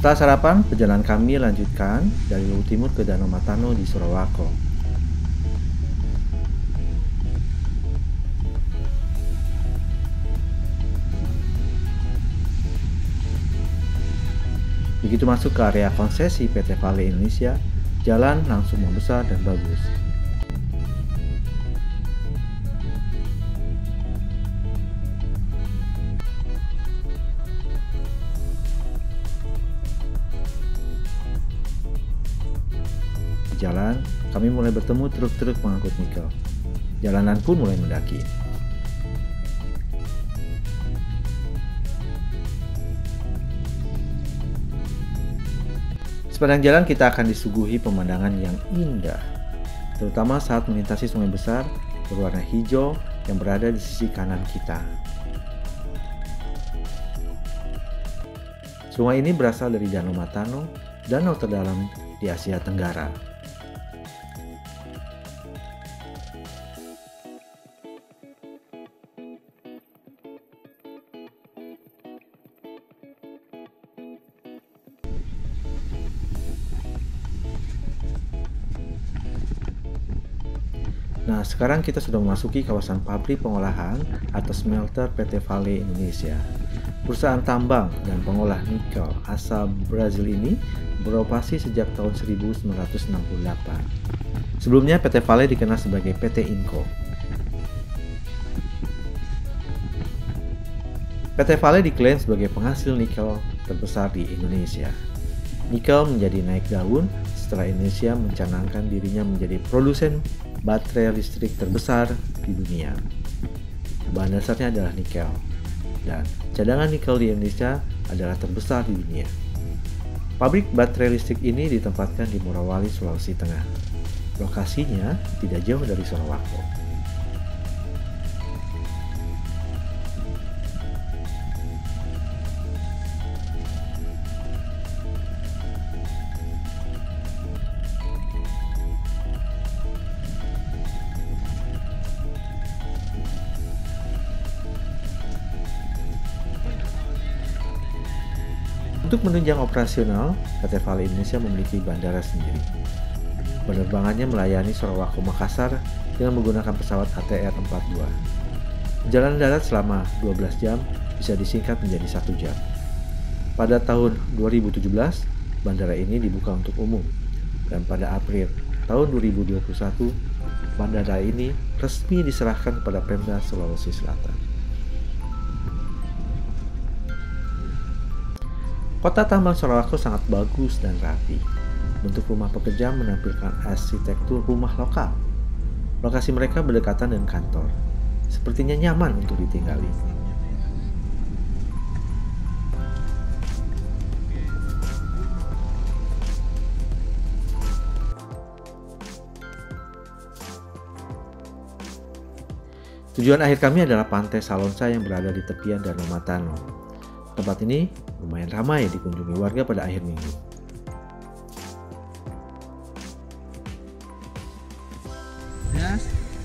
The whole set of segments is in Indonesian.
Setelah sarapan, perjalanan kami lanjutkan dari Luwu Timur ke Danau Matano di Sorowako. Begitu masuk ke area konsesi PT Vale Indonesia, jalan langsung membesar dan bagus. Di jalan, kami mulai bertemu truk-truk pengangkut nikel. Jalanan pun mulai mendaki. Sepanjang jalan kita akan disuguhi pemandangan yang indah, terutama saat melintasi sungai besar berwarna hijau yang berada di sisi kanan kita. Sungai ini berasal dari Danau Matano, danau terdalam di Asia Tenggara. Nah, sekarang kita sudah memasuki kawasan pabrik pengolahan atau smelter PT Vale Indonesia. Perusahaan tambang dan pengolah nikel asal Brazil ini beroperasi sejak tahun 1968. Sebelumnya PT Vale dikenal sebagai PT Inco. PT Vale diklaim sebagai penghasil nikel terbesar di Indonesia. Nikel menjadi naik daun setelah Indonesia mencanangkan dirinya menjadi produsen baterai listrik terbesar di dunia. Bahan dasarnya adalah nikel, dan cadangan nikel di Indonesia adalah terbesar di dunia. Pabrik baterai listrik ini ditempatkan di Morowali, Sulawesi Tengah. Lokasinya tidak jauh dari Sorowako. Untuk menunjang operasional, PT Vale Indonesia memiliki bandara sendiri. Penerbangannya melayani Sorowako Makassar dengan menggunakan pesawat ATR-42. Perjalanan darat selama 12 jam bisa disingkat menjadi 1 jam. Pada tahun 2017, bandara ini dibuka untuk umum, dan pada April tahun 2021, bandara ini resmi diserahkan kepada Pemda Sulawesi Selatan. Kota Tambang Sorowako sangat bagus dan rapi. Bentuk rumah pekerja menampilkan arsitektur rumah lokal. Lokasi mereka berdekatan dengan kantor. Sepertinya nyaman untuk ditinggali. Tujuan akhir kami adalah Pantai Salonsa yang berada di tepian Danau Matano. Tempat ini lumayan ramai dikunjungi warga pada akhir minggu. Ya,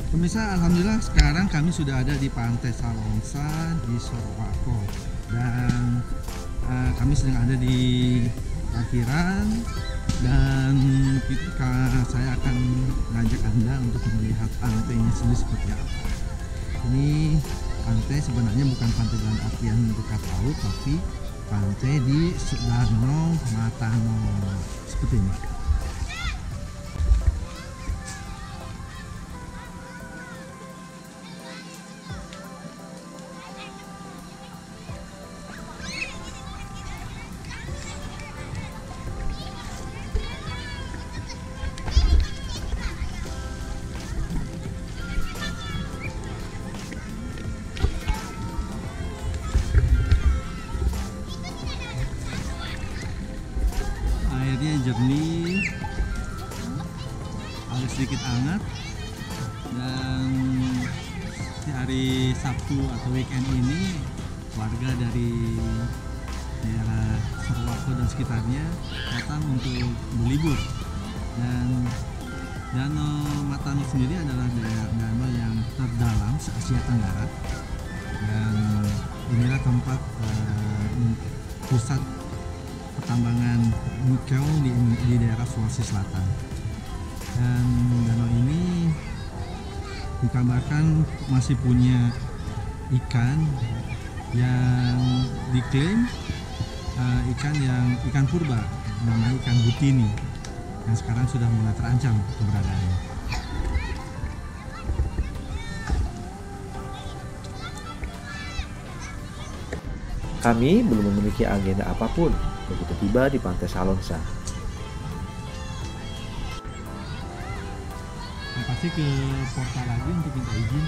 pemirsa, alhamdulillah sekarang kami sudah ada di Pantai Salonsa di Sorowako, dan kami sedang ada di parkiran, dan saya akan mengajak Anda untuk melihat pantainya sendiri seperti apa. Ini pantai sebenarnya bukan pantai dalam artian dekat laut, tapi pantai di Danau Matano seperti ini. Airnya jernih, agak sedikit hangat, dan di hari Sabtu atau weekend ini warga dari daerah Sorowako dan sekitarnya datang untuk berlibur. Dan Danau Matano sendiri adalah danau yang terdalam se-Asia Tenggara, dan inilah tempat pusat pertambangan nikel di daerah Sulawesi Selatan. Dan danau ini dikabarkan masih punya ikan yang diklaim ikan purba, namanya ikan butini, yang sekarang sudah mulai terancam keberadaannya. Kami belum memiliki agenda apapun begitu tiba di Pantai Salonsa. Pasti ke portal lagi untuk minta izin.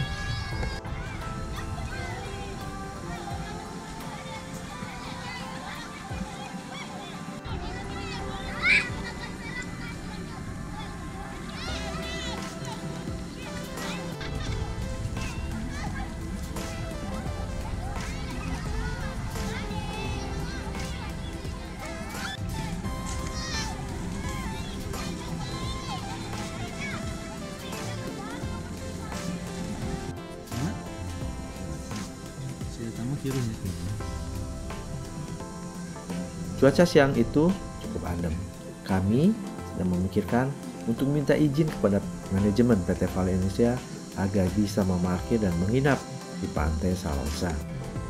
Cuaca siang itu cukup adem. Kami sedang memikirkan untuk minta izin kepada manajemen PT Vale Indonesia agar bisa memarkir dan menginap di Pantai Salonsa.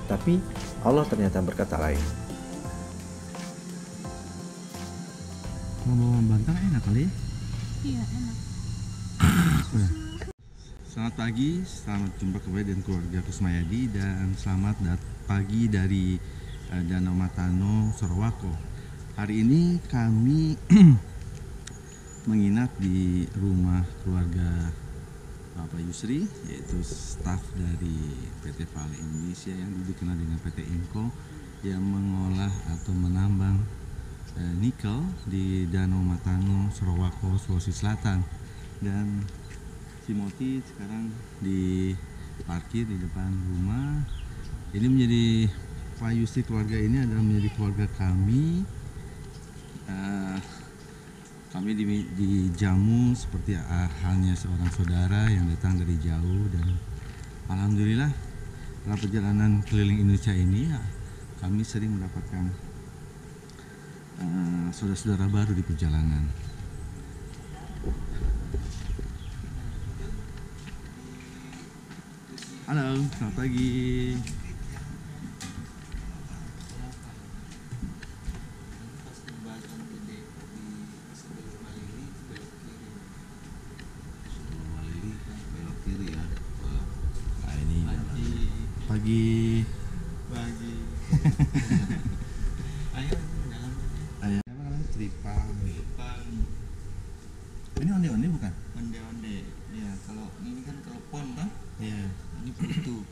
Tapi Allah ternyata berkata lain. Mau bantang enak kali ya? Iya, enak. Selamat pagi, selamat jumpa kembali dengan keluarga Kusmayadi dan selamat pagi dari Danau Matano, Sorowako. Hari ini kami menginap di rumah keluarga Bapak Yusri, yaitu staf dari PT Vale Indonesia yang dikenal dengan PT Inco, yang mengolah atau menambang nikel di Danau Matano, Sorowako, Sulawesi Selatan. Dan Timothy sekarang diparkir di depan rumah. Ini menjadi Pak Yusri, keluarga ini adalah menjadi keluarga kami. Kami dijamu seperti halnya seorang saudara yang datang dari jauh, dan alhamdulillah dalam perjalanan keliling Indonesia ini kami sering mendapatkan saudara-saudara baru di perjalanan. Halo, selamat pagi. Pagi. Ayo dalam. Ayah apa namanya? Tripang. Ini onde-onde bukan? Onde-onde. Ya, kalau ini kan kalau pon kan? Iya. Ini putu.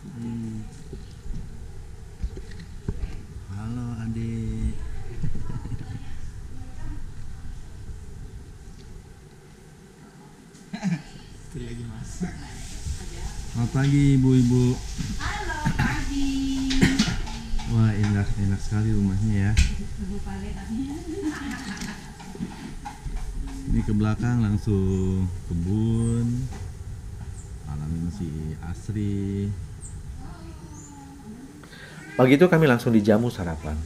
Halo adik. Itu lagi mas. Selamat pagi ibu-ibu. Halo pagi. Wah, enak sekali rumahnya ya. Ini ke belakang langsung kebun. Alamnya masih asri. Pagi itu kami langsung dijamu sarapan.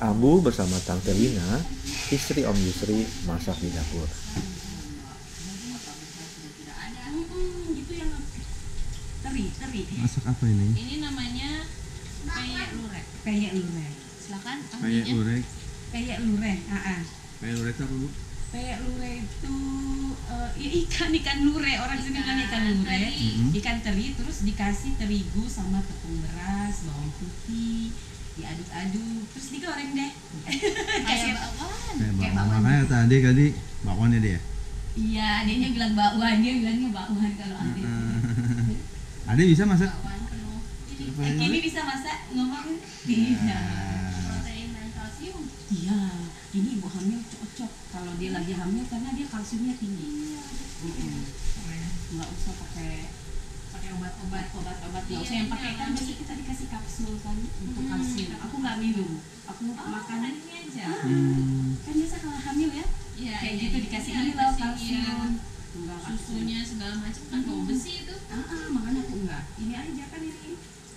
Ambu bersama Tante Lina, istri Om Yusri, masak di dapur. Gitu yang teri. Masak apa ini? Ini namanya peyek lurek. Peyek lureh. Silakan. Kayak ahlinya. urek. Peyek lureh. Kayak urek apa bu? Peyek lureh itu ya ikan lureh. Orang sini bilang ikan lureh. Ikan teri terus dikasih terigu sama tepung beras, bawang putih, diaduk-aduk, terus digoreng deh. Kayak bakwan. Kayak bakwan. bakwan. Makanya tadi bakwannya dia. Iya, adiknya bilang bakwan, dia bilangnya bakwan kalau adik. Adik bisa masak? Bakwan penuh. Ini Kini bisa masak ngomong? Iya. protein dan kalsium. Iya, ini ibu hamil cocok kalau dia lagi hamil karena dia kalsiumnya tinggi. Nggak usah pakai obat-obat, nggak usah yang pakai kan biasa kita dikasih kapsul kan untuk kalsium. Aku nggak minum, aku makan ini aja. kan biasa kalau hamil ya, Iya, kayak iya, gitu iya, dikasih iya, ini loh dikasih, kalsium. iya. Enggak Susunya segala macam kan bau besi itu. makanya aku enggak. Ini aja kan ini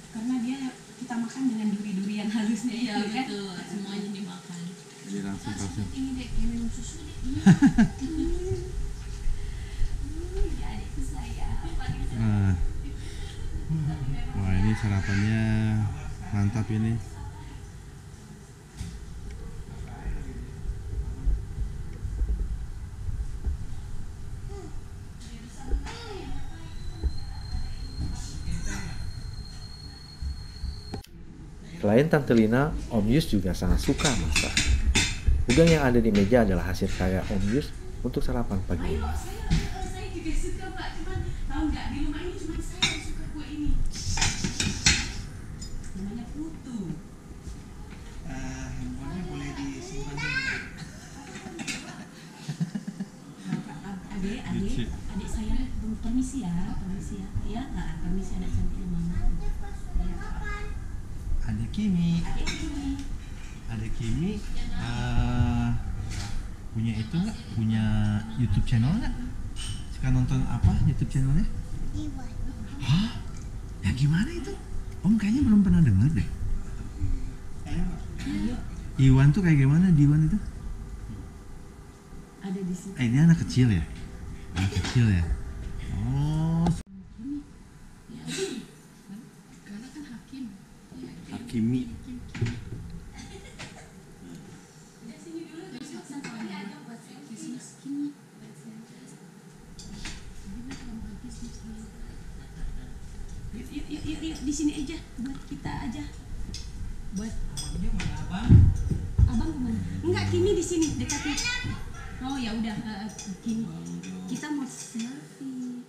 karena dia kita makan dengan duri-duri yang halusnya Iya itu kan. betul, semuanya dimakan. Jadi langsung kalsium. Ini dek, yang minum susu dek. Ya adikku sayang. Nah. Wah, ini sarapannya mantap ini. Selain Tante Lina, Om Yus juga sangat suka masak. Udang yang ada di meja adalah hasil karya Om Yus untuk sarapan pagi ini. Saya juga suka Pak, cuman tahu nggak di rumah ini cuma saya yang suka kue ini. Namanya putu. Handphonenya boleh disimpan dulu. Adik saya permisi ya, ya, permisi anak cantik mama. Ya. Adik Kimi. Adik Kimi punya itu nggak? Punya YouTube channel nggak? Suka nonton apa YouTube channelnya? Iwan. Hah? Ya gimana itu? Om kayaknya belum pernah denger deh. Iwan tuh kayak gimana di Iwan itu? Ada di situ. Ini anak kecil ya? Anak kecil ya? Oh, Karena kan hakim. Hakimi. Yuk, di sini aja buat kita aja. Buat abang kemana? Enggak, Kimi di sini dekatnya. Oh ya udah, Kimi. Kita mau selfie.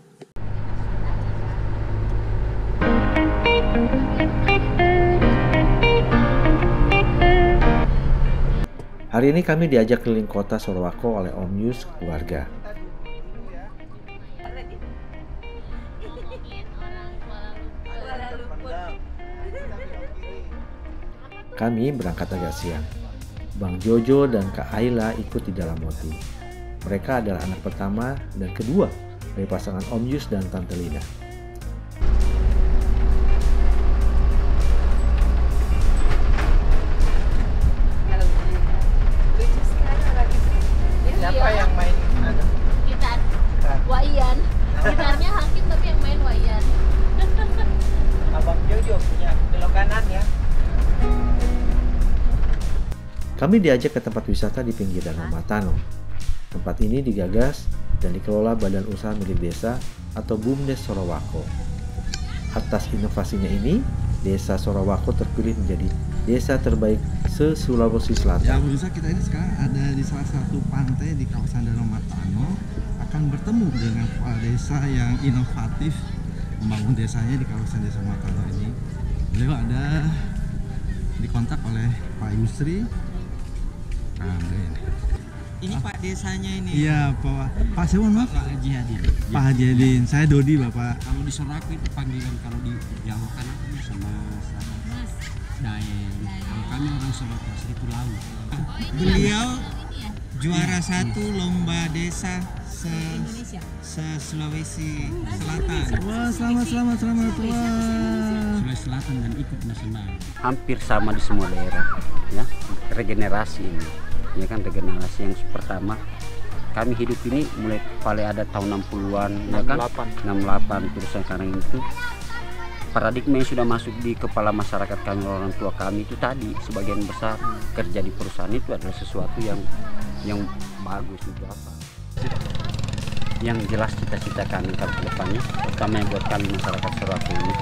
Hari ini kami diajak keliling kota Sorowako oleh Om Yus keluarga. Kami berangkat agak siang. Bang Jojo dan Kak Ayla ikut di dalam mobil. Mereka adalah anak pertama dan kedua dari pasangan Om Yus dan Tante Lina. Siapa yang main Gitar. Wayan. Gitarnya Hakim tapi yang main Wayan. Abang Jojo punya belok kanan ya. Kami diajak ke tempat wisata di pinggir Danau Matano. Tempat ini digagas dan dikelola Badan Usaha Milik Desa atau BUMDes Sorowako. Atas inovasinya ini, Desa Sorowako terpilih menjadi desa terbaik se-Sulawesi Ya, Selatan. pemirsa, kita ini sekarang ada di salah satu pantai di kawasan Danau Matano, akan bertemu dengan kepala desa yang inovatif membangun desanya di kawasan Desa Matano ini. Beliau ada dikontak oleh Pak Yusri. Nah, Ini Pak desanya ini. iya, Pak saya mohon maaf. Pak Haji Hadin. Pak Haji Hadin, saya Dodi Bapak. Kalau di Sorowako itu panggilan, kalau di Jawa kan sama Daeng. Kalau kami orang Sorowako itu Laut. Beliau juara satu lomba desa se-Sulawesi Selatan. Wah, selamat. Wah. Sulawesi Selatan dan ikut nasional. Hampir sama di semua daerah ya, regenerasi ini ya kan, regenerasi yang pertama kami hidup ini mulai paling ada tahun 60-an ya kan, 68 terus sekarang itu paradigma yang sudah masuk di kepala masyarakat kami, orang tua kami itu tadi sebagian besar kerja di perusahaan itu adalah sesuatu yang bagus itu apa yang jelas cita-cita kami ke depannya, terutama yang buat kami masyarakat Sorowako ini.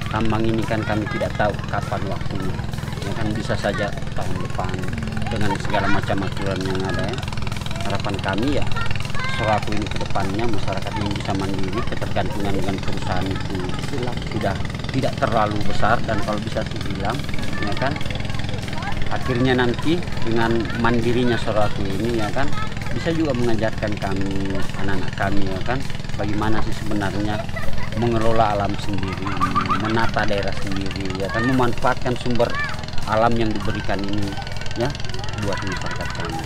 Tambang ini kan kami tidak tahu kapan waktunya, ya kan bisa saja tahun depan dengan segala macam aturan yang ada ya. Harapan kami ya Sorowako ini ke depannya masyarakat yang bisa mandiri, ketergantungan dengan perusahaan itu sudah tidak terlalu besar, dan kalau bisa dibilang ya kan akhirnya nanti dengan mandirinya Sorowako ini ya kan bisa juga mengajarkan kami, anak-anak kami ya kan, bagaimana sih sebenarnya mengelola alam sendiri, menata daerah sendiri ya kan, memanfaatkan sumber alam yang diberikan ini ya buat masyarakat kami.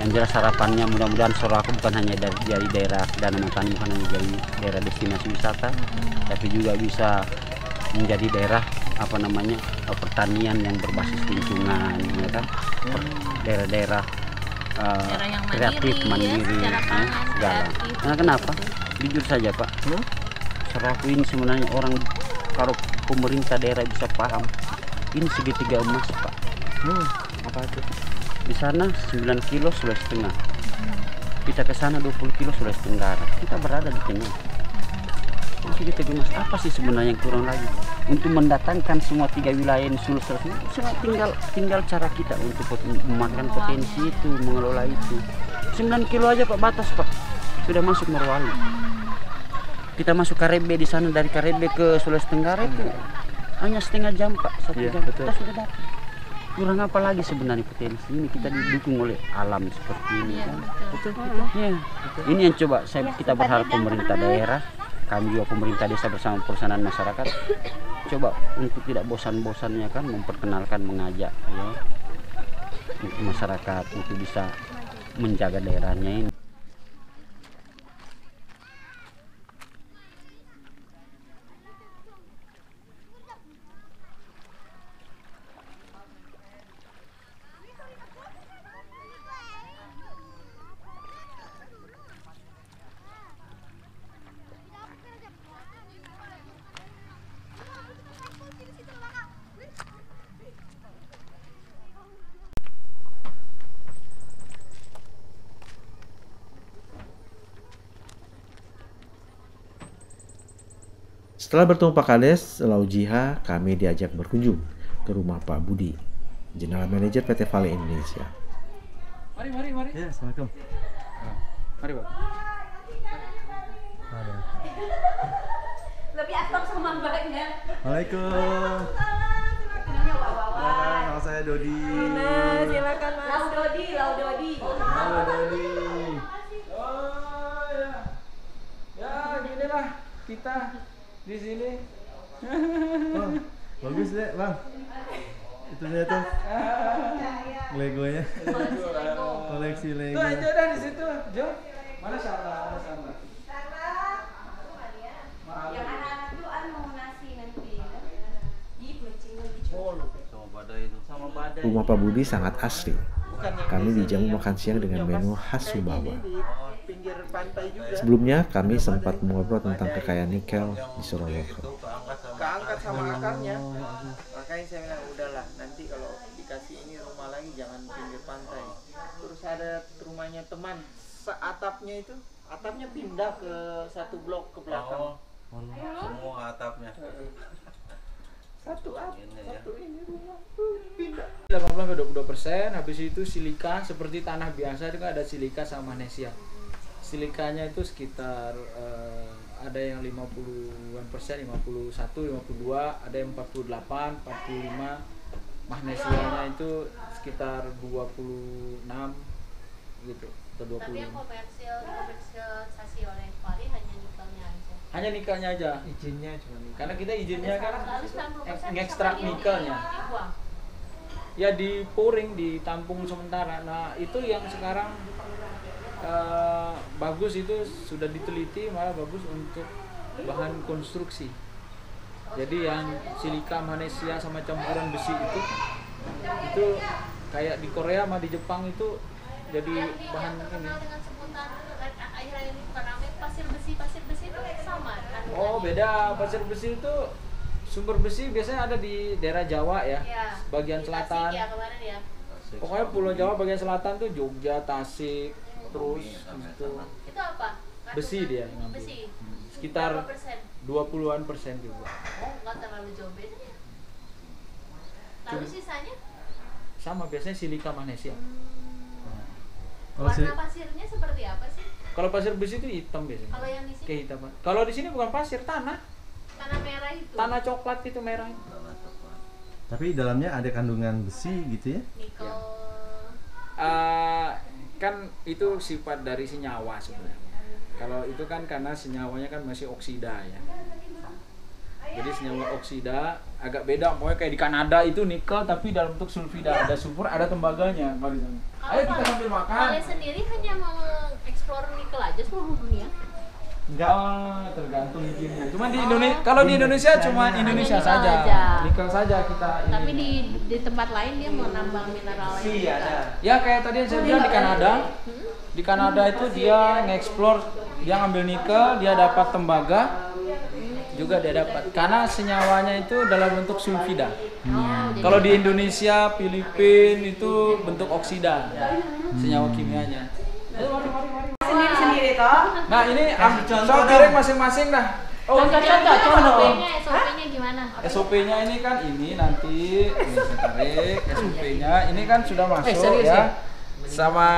Yang jelas harapannya mudah-mudahan Sorowako bukan hanya dari daerah Danau Matano, bukan hanya dari daerah destinasi wisata, tapi juga bisa menjadi daerah pertanian yang berbasis lingkungan, ya kan, daerah-daerah Daerah yang kreatif, mandiri, secara pangan, segala. kreatif. Nah, kenapa? Jujur saja Pak, seraku ini sebenarnya orang, kalau pemerintah daerah bisa paham, ini segitiga emas Pak. Apa itu? Di sana 9 kilo Sulawesi Tengah, kita ke sana 20 kilo Sulawesi Tenggara, kita berada di tengah. Ini segitiga emas, apa sih sebenarnya yang kurang lagi untuk mendatangkan semua 3 wilayah ini Sulawesi? Tinggal cara kita untuk memakan potensi itu, mengelola itu. 9 kilo aja Pak batas Pak, sudah masuk Morowali. Kita masuk Karebe, di sana dari Karebe ke Sulawesi Tenggara itu hanya setengah jam Pak, 1 jam betul. kita sudah dapat. Kurang apa lagi sebenarnya potensi ini, kita didukung oleh alam seperti ini kan. Betul. Ya. Ini yang coba kita berharap pemerintah daerah, kami juga pemerintah desa bersama perusahaan masyarakat, coba untuk tidak bosan-bosannya kan memperkenalkan, mengajak ya untuk masyarakat untuk bisa menjaga daerahnya ini. Setelah bertemu Pak Kades, Lau Jiha, kami diajak berkunjung ke rumah Pak Budi, General Manager PT Vale Indonesia. Mari. Ya, Assalamualaikum. Mari, Pak. Lebih akrab sama mbaknya. Waalaikumsalam. Nama saya Dodi. Nah, silakan Mas. Lau Dodi. Halo Dodi. Oh ya. Ya, ginilah kita di sini. Oh, bagus deh, Bang. Itunya tuh. Legonya. Koleksi Lego. Tuh aja dah di situ, Jo. Mana salah? Yang anak-anak tuh mau nasi nanti. Di plecing lagi. Sama badai. Rumah Pak Budi sangat asri. Bukan yang Kami di sini dijamu yang- makan siang dengan yang menu pas khas kayak Sumbawa. gini di pinggir pantai juga. Sebelumnya kami sempat mengobrol tentang kekayaan nikel di Sorowako. Keangkat sama akarnya. Makanya saya bilang udahlah, nanti kalau dikasih ini rumah lagi jangan pinggir pantai. Terus ada rumahnya teman, atapnya pindah ke satu blok ke belakang. Semua atapnya. Satu ini rumah pindah. 80-22%, habis itu silika seperti tanah biasa itu kan ada silika sama magnesia. Silikanya itu sekitar ada yang 50-an%, 51, 52, ada yang 48, 45. Magnesianya itu sekitar 26 gitu atau 20. Tapi yang komersialisasi oleh Vale hanya nikelnya aja. Hanya nikelnya aja. Izinnya cuma ini. Karena kita izinnya kan Lalu 90% ngekstrak sama yang nikelnya. dibuang. Ya di pouring, ditampung sementara. Nah itu yang sekarang bagus, itu sudah diteliti, malah bagus untuk bahan konstruksi. Jadi yang silika, magnesia sama campuran besi itu kayak di Korea sama di Jepang itu jadi bahan Yang ini. terkenal dengan sebutan akhir-akhir ini bukan rame, pasir besi itu sama kandungannya. Oh beda, pasir besi itu sumber besi biasanya ada di daerah Jawa ya, Ya, bagian di selatan. Tasik ya kemarin ya. Pokoknya Pulau Jawa bagian selatan tuh Jogja, Tasik, terus gitu. Itu apa? Besi dia yang ngambil. Besi. Sekitar Berapa persen? 20-an% juga. Oh, nggak terlalu jauh beda ya. Lalu sisanya? Sama biasanya silika, magnesia. Warna pasirnya seperti apa sih? Kalau pasir besi itu hitam biasanya. Kalau yang di sini Kehitaman. Kalau di sini bukan pasir, tanah. tanah merah itu. Tanah coklat itu merah. Tapi dalamnya ada kandungan besi gitu ya? Nikel. Kan itu sifat dari senyawa sebenarnya. Kalau itu kan karena senyawanya kan masih oksida ya. Jadi senyawa oksida agak beda, pokoknya kayak di Kanada itu nikel tapi dalam bentuk sulfida, ada sulfur, ada tembaganya. Ayo kita sambil makan. Vale sendiri hanya mengeksplor nikel aja seluruh dunia. Enggak, tergantung izinnya. Cuma di Indonesia, kalau di Indonesia cuma Indonesia Nikel saja. aja. Nikel saja kita. Tapi di tempat lain dia mau nambang mineral lain juga. Ya kayak tadi yang saya bilang di Kanada. Di Kanada itu dia nge-explore, dia ngambil nikel, dia dapat tembaga, juga dia dapat. Karena senyawanya itu dalam bentuk sulfida. Kalau di Indonesia, Filipina itu bentuk oksida, senyawa kimianya. Sendiri-sendiri toh. Nah ini contoh piring masing-masing dah. Contoh. SOP-nya gimana? SOP-nya ini kan ini nanti ini saya tarik SOP-nya ini kan sudah masuk ya. Sama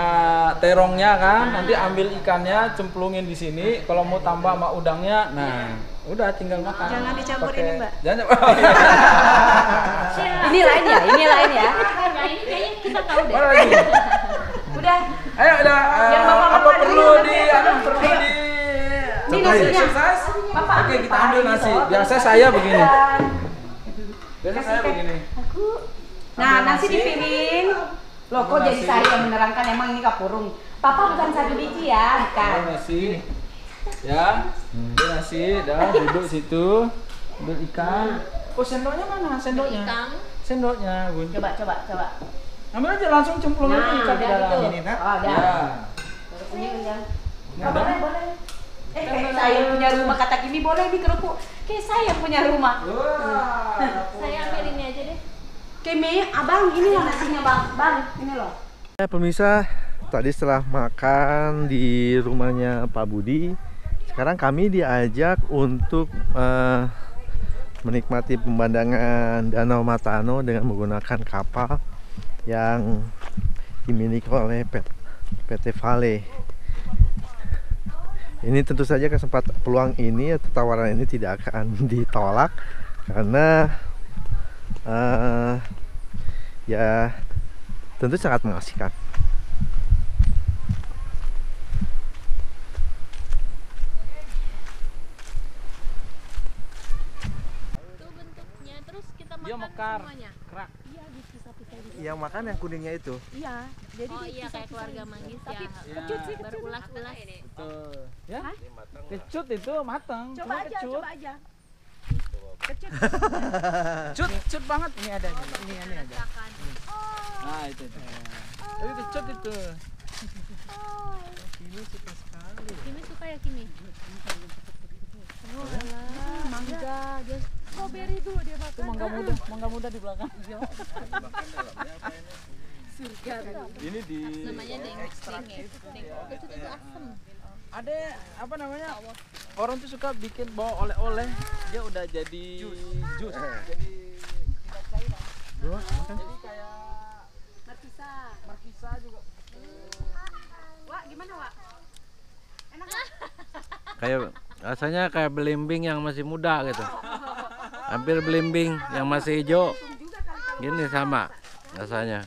terongnya kan, nanti ambil ikannya, cemplungin di sini. Kalau mau tambah sama udangnya, nah udah tinggal makan. Jangan dicampur ini, Mbak. Jangan. Ini lain ya. Nah, ini kayaknya kita tahu deh. Mana lagi? Udah. Ayo udah. Apa perlu di? Ini nasinya. Oke kita ambil nasi. Biasa saya begini. Biasa saya begini. Nah, nasi dipiring. Loh, kok jadi saya yang menerangkan, emang ini kapurung. Papa bukan satu biji ya, Ambil bukan. nasi. Ya. Ambil nasi, dah duduk situ. Ambil ikan. Oh, sendoknya mana? Sendoknya. Sendoknya, Bun. Coba. Ambil aja langsung cemplungin Nah, ikan di udah dalam. gitu. Ini, Nak. Oh, udah. Ya. Ini yang. Nah, Boleh. Kayak saya punya rumah, kata Kimi boleh di kerupuk. Kayak saya punya rumah. Saya ambil ini aja deh. Kimi, abang ini loh nasinya bang, ini loh. Ya pemirsa, tadi setelah makan di rumahnya Pak Budi, sekarang kami diajak untuk menikmati pemandangan Danau Matano dengan menggunakan kapal yang dimiliki oleh PT Vale. Ini tentu saja peluang ini atau tawaran ini tidak akan ditolak karena ya tentu sangat mengasihkan. Itu bentuknya, terus kita makan Dia mekar. semuanya. Kerak. Iya, dipisah-pisah gitu. Yang makan yang kuningnya itu. Iya, jadi Oh iya, kayak keluarga manggis ya. kecut sih, Berulas-ulas. Betul. Ya? Kecut itu matang. coba aja. Kecil. Kecut banget. Ini ada. Ini ada. Nah, itu. Tapi kecut itu. Kimi suka ya Kimi? Oh alah, mangga. Dia strawberry tuh dia makan. Itu mangga muda di belakang. Surga. Ini di Namanya dengek. Kecut itu asem. ada apa namanya? Orang tuh suka bikin bawa oleh-oleh, dia udah jadi jus. Jadi tidak cairan. Jadi kayak markisa juga. Wak, gimana Wak? Enak Wak? Kayak rasanya kayak belimbing yang masih muda gitu. Hampir belimbing yang masih hijau. Gini sama rasanya.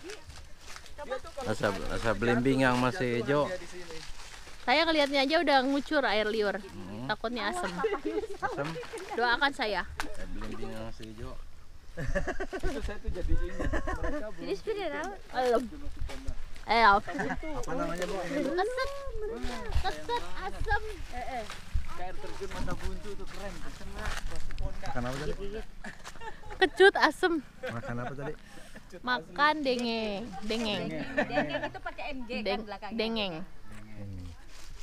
Rasa belimbing yang masih hijau. Saya ngelihatnya aja udah ngucur air liur. Takutnya asem. Asam. Doakan saya. Kayak belimbing yang masih hijau. Itu saya tuh jadi ingat mereka Jadi spiral. Apa namanya Bu? Keset asem. kayak air terjun mata buntu tuh keren. Makan apa tadi? Kecut asem. Makan apa tadi? Makan dengeng. Dengeng itu pakai MG kan belakangnya. Dengeng.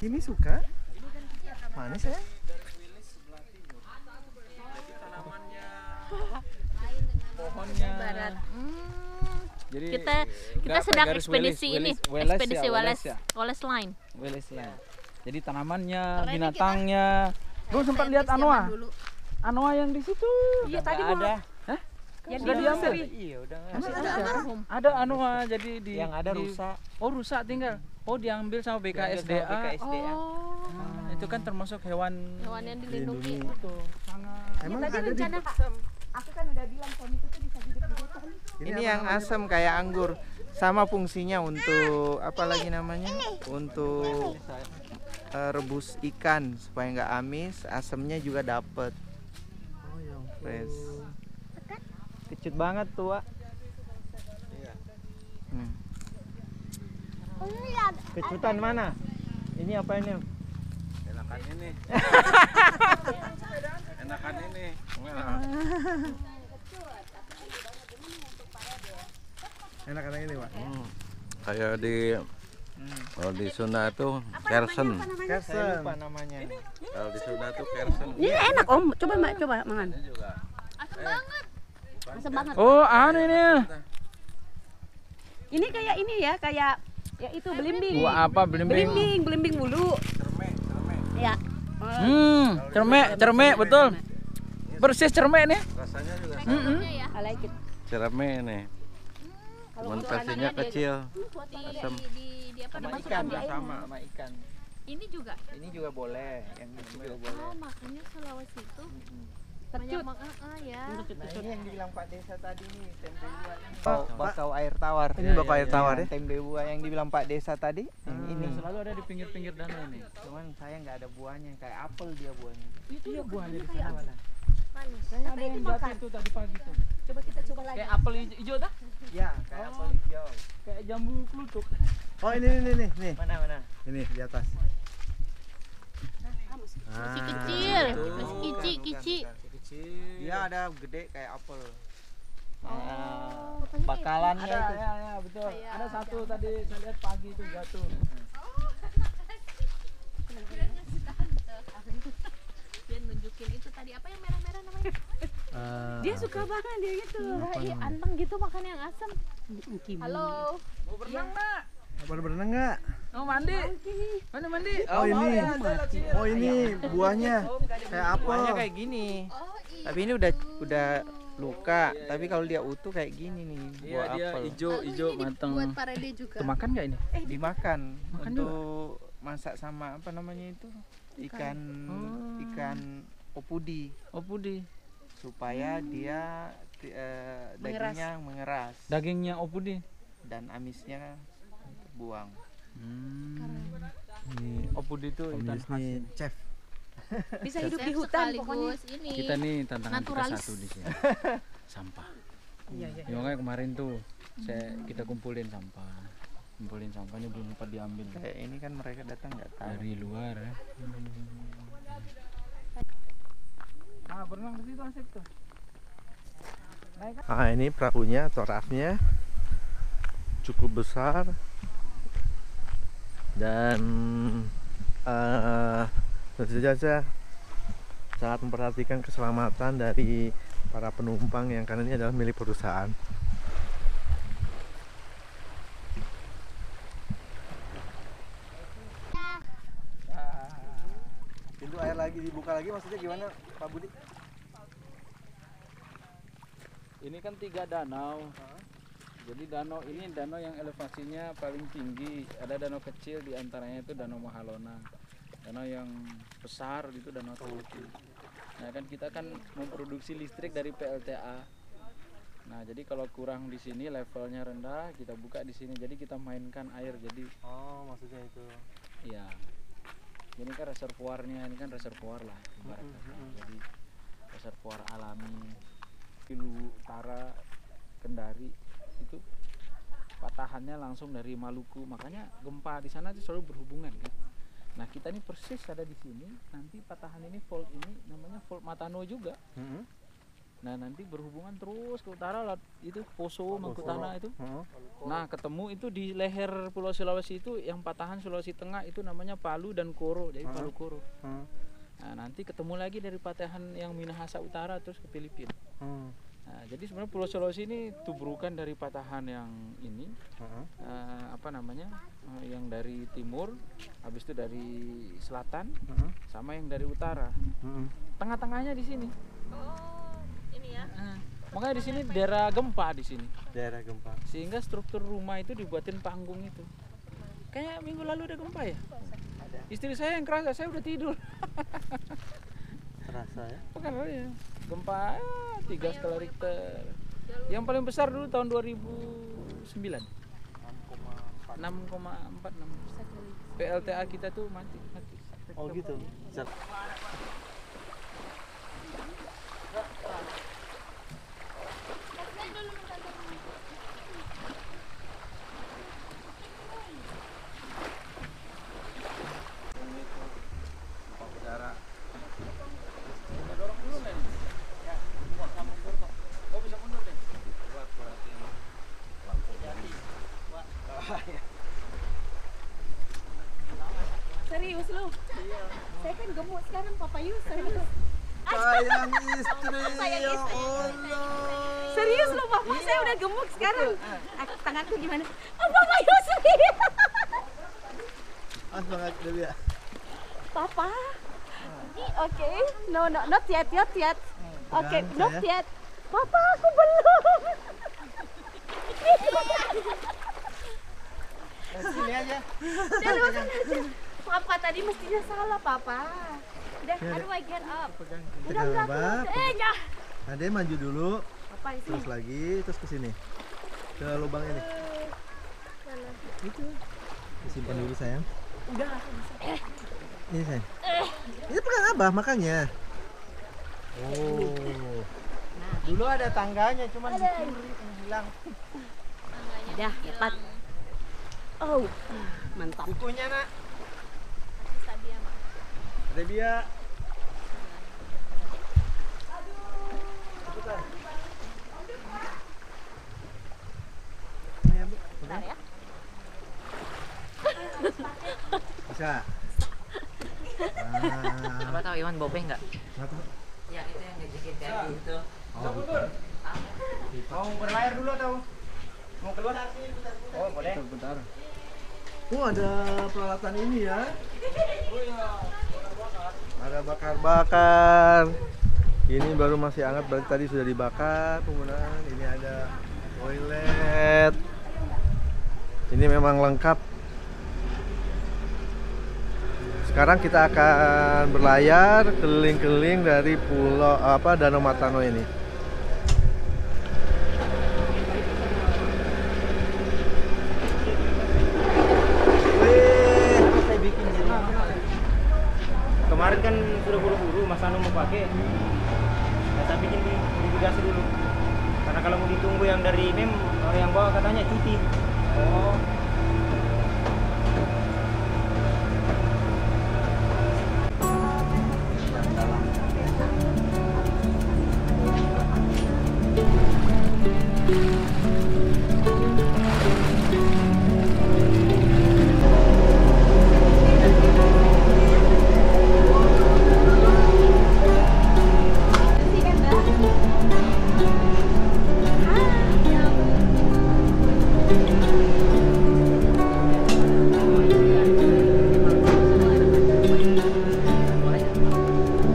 Ini suka? Manis ya? Pohonnya. Barat. Jadi Kita apa, sedang garis ekspedisi Wallace, ini, Wallace ya, ekspedisi Wallace ya. Wallace Line. Wallace Line. Jadi tanamannya, Karena ini binatangnya. Belum sempat lihat Anoa. Anoa yang di situ. Iya tadi ada. Hah? Yang Sudah di diambil? Iya udah nggak. Masih Ada ada. almarhum. Ada Anoa jadi di Yang ada di- rusak. Oh, rusak tinggal. Oh, diambil sama BKSDA. BKSDA. Oh, Itu kan termasuk hewan hewan yang dilindungi. itu sangat Emang tadi ada di rencana aku kan udah bilang suamiku tuh bisa hidup di hutan. Ini yang asam kayak anggur. Sama fungsinya untuk apa lagi namanya? Untuk rebus ikan supaya nggak amis, asamnya juga dapet. Fresh. Kecut banget tuh, Wak. Kecutan mana? Ini apa ini? Enakan ini. Enakan ini. Enak-enak ini, Pak. Kayak di kalau di Sunda tuh kersen. Saya lupa namanya. Kalau di Sunda tuh kersen. Ini enak Om, coba Mbak, coba mangan. Ini juga. Asam banget. Oh, anu ini. Ini kayak ini ya, kayak ya itu belimbing. Buah apa belimbing? Belimbing bulu. Ya. Cermek betul. Persis cermek nih. Rasanya juga I like it. cerame nih. Cuman versinya kecil. Asam. Di apa Sama dimasukkan ikan di air. sama ikan. Ini juga. Ini juga boleh, yang ini juga boleh. Oh, makanya Sulawesi itu Kecut. ya. Nah, ini yang dibilang Pak Desa tadi nih, tempe buah ini. Bakau air tawar. Ini bakau air tawar ya? Tempe buah yang dibilang Pak Desa tadi, yang ini. Selalu ada di pinggir-pinggir danau ini. Cuman saya nggak ada buahnya, kayak apel dia buahnya. Iya buahnya di kayak sana. Manis. Saya ada yang jatuh itu tadi pagi tuh. Coba kita coba lagi. Kayak apel hijau dah. Ya, kayak apel hijau. Kayak jambu klutuk. Oh, ini nih. Mana? Ini di atas. Masih kecil, masih kicik. Dia ada gede kayak apel. Oh, Bakalannya Ada itu. ya betul. Kayak Ada satu tadi saya lihat pagi itu jatuh. Dia nunjukin itu tadi apa yang merah-merah namanya? Dia suka banget dia gitu. Iya, anteng gitu makan yang asam. Halo. Mau berenang nak? Mau berenang nggak? Mau mandi? Mana mandi? Oh, ini. Oh, ini buahnya. Kayak apel. Buahnya kayak gini. Tapi ini udah luka. Tapi kalau dia utuh kayak gini nih, Iya buah dia apel. hijau matang. Buat parade juga. Itu makan nggak ini? Dimakan Makan untuk masak sama apa namanya itu? Ikan opudi. Opudi. Supaya dia dagingnya mengeras Dagingnya opudi. dan amisnya terbuang. Ini Opudi itu Om ikan Yus khas. nih chef. Bisa hidup di hutan pokoknya. Ini. Kita nih tantangan kita Naturalis. satu di sini. Sampah. Ya, makanya kemarin tuh kita kumpulin sampah. Ini belum sempat diambil Kayak ini kan mereka datang nggak tahu. dari luar ya. Ah, berenang ke situ asik tuh. Ah, ini perahunya atau rafnya cukup besar dan tentu saja sangat memperhatikan keselamatan dari para penumpang yang karena ini adalah milik perusahaan. Pintu air lagi dibuka lagi maksudnya gimana Pak Budi? Ini kan 3 danau. Jadi danau ini danau yang elevasinya paling tinggi. Ada danau kecil di antaranya itu Danau Mahalona. Danau yang besar itu Danau Tauki. Nah kan kita kan memproduksi listrik dari PLTA. Nah jadi kalau kurang di sini levelnya rendah, kita buka di sini. Jadi kita mainkan air. Jadi Oh, maksudnya itu. ya ini kan reservoirnya, ini kan reservoir lah ibaratnya. Jadi reservoir alami. Pilu Utara, Kendari itu patahannya langsung dari Maluku, makanya gempa di sana itu selalu berhubungan kan. Nah kita ini persis ada di sini, nanti patahan ini fault ini namanya fault Matano juga. Nah nanti berhubungan terus ke utara itu Poso Mangkutana itu. Nah ketemu itu di leher Pulau Sulawesi itu yang patahan Sulawesi Tengah itu namanya Palu dan Koro, jadi Palu Koro. Nah nanti ketemu lagi dari patahan yang Minahasa Utara terus ke Filipina. Nah, jadi sebenarnya Pulau Sulawesi ini tubrukan dari patahan yang ini, yang dari timur, habis itu dari selatan, sama yang dari utara. Tengah-tengahnya di sini. Oh, ini ya. Makanya di sini daerah gempa di sini. Daerah gempa. Sehingga struktur rumah itu dibuatin panggung itu. Kayaknya minggu lalu ada gempa ya? Istri saya yang kerasa, saya udah tidur. Terasa ya? Bukan ya. Gempa 3 skala Richter. Yang paling besar dulu tahun 2009. 6,46. PLTA kita tuh mati. Oh gitu. Serius lu? Saya kan gemuk sekarang, Papa Yus, serius. Sayang istri, Sayang ya istri. Allah. Serius lu, Papa, saya udah gemuk sekarang. Tanganku gimana? Oh, Papa Yus, serius. Semangat dulu ya. Papa. Oke, no, not yet. Oke, not yet. Papa, aku belum. Sini aja. Udah lupakan aja. Papa tadi mestinya salah, Papa. Udah, how do I get up? Udah, enggak. Enggak. Ade maju dulu, Papa isi. terus lagi, terus ke sini. Ke lubang ini. Mana? Itu. Disimpan dulu sayang. Udah, aku bisa. Ini sayang. Ini pegang Abah makanya. Oh. Dulu ada tangganya, cuman dicuri hilang. Udah, dapat. Oh, mantap. Bukunya nak. Ada dia. Ini ya, Bu. Bentar ya. Bisa. Apa tahu Iwan Bobe nggak? Nggak tahu. Ya itu yang ngejekin kayak gitu. Oh, bukan. Mau berlayar dulu atau mau keluar? Oh, boleh. Bentar. Oh, ada peralatan ini ya. Ada bakar-bakar. Ini baru masih hangat, berarti tadi sudah dibakar penggunaan. Ini ada toilet. Ini memang lengkap. Sekarang kita akan berlayar keliling-keliling dari pulau Danau Matano ini. Saya bikin jadi. Kemarin kan sudah buru-buru, Mas Anu mau pakai. Saya bikin divigasi dulu. Karena kalau mau ditunggu yang dari NEM, orang yang bawa katanya cuti. Oh.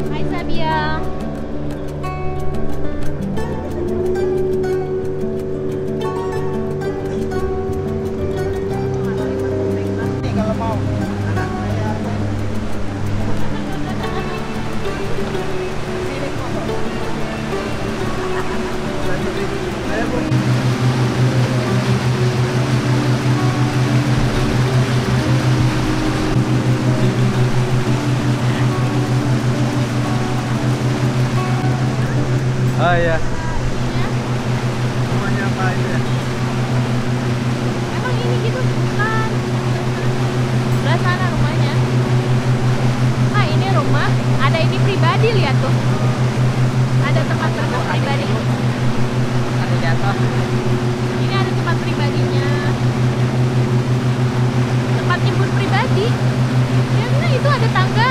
Hai Sabia. Ini kalau mau. Oh iya. Rumahnya apa ini ya? Emang ini gitu bukan? Sebelah sana rumahnya. Ah, ini rumah. Ada ini pribadi, lihat tuh. Ada tempat berkas pribadi. Ada jatuh. Ini ada tempat pribadinya. Tempat jemput pribadi. Ya, nah, itu ada tangga.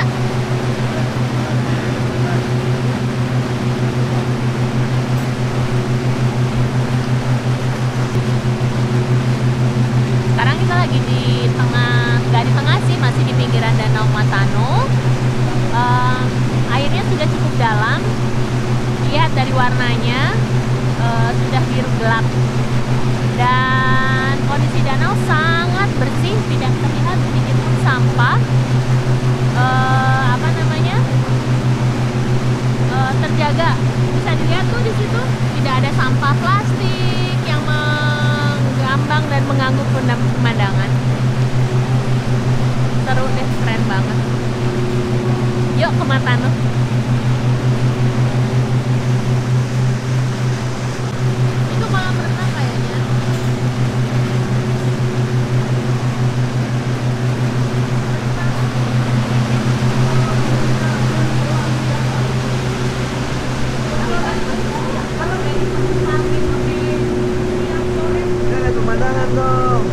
Sekarang kita lagi di tengah, nggak di tengah sih, masih di pinggiran Danau Matano. Airnya sudah cukup dalam. Lihat dari warnanya sudah biru gelap. Dan kondisi danau sangat bersih, tidak terlihat sedikit pun sampah. Terjaga. Bisa dilihat tuh di situ tidak ada sampah plastik yang mengambang dan mengganggu pemandangan. Seru deh, keren banget. Yuk ke Matano. Itu malam renang kayaknya. Ada pemandangan dong.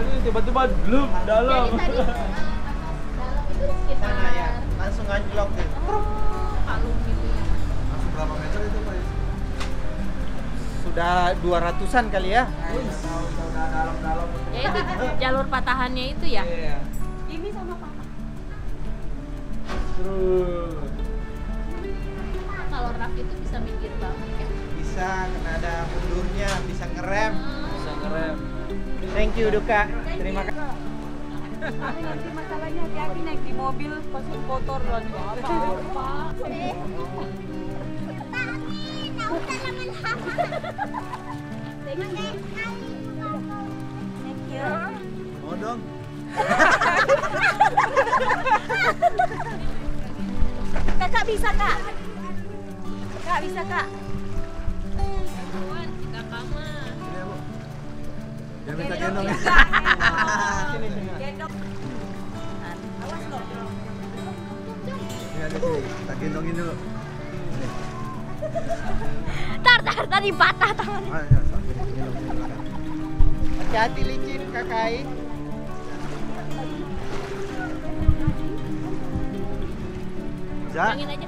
ini tiba-tiba belum dalam. Jadi tadi dalam itu sekitar Langsung anjlok deh. kalung gitu ya. Langsung berapa meter itu Pak? Sudah 200-an kali ya. Udah dalam-dalam. Ya itu jalur patahannya itu ya. Iya. Ini sama papa. Terus. Kalau rak itu bisa mikir banget ya. Bisa, karena ada mundurnya, bisa ngerem. Bisa ngerem. Thank you Duka. Terima kasih. Nanti masalahnya hati-hati naik di mobil pasti kotor lagi. Thank you. Mau dong. Kakak bisa kak? Kak bisa kak? Kakak mah. Dia minta gendong ya. Gendong. Awas loh. Ini ada sini, kita gendongin dulu. Tar tadi patah tangannya. Ah, ya, sambil gendong di belakang. Hati-hati licin Kakai. Bisa? Pegangin aja.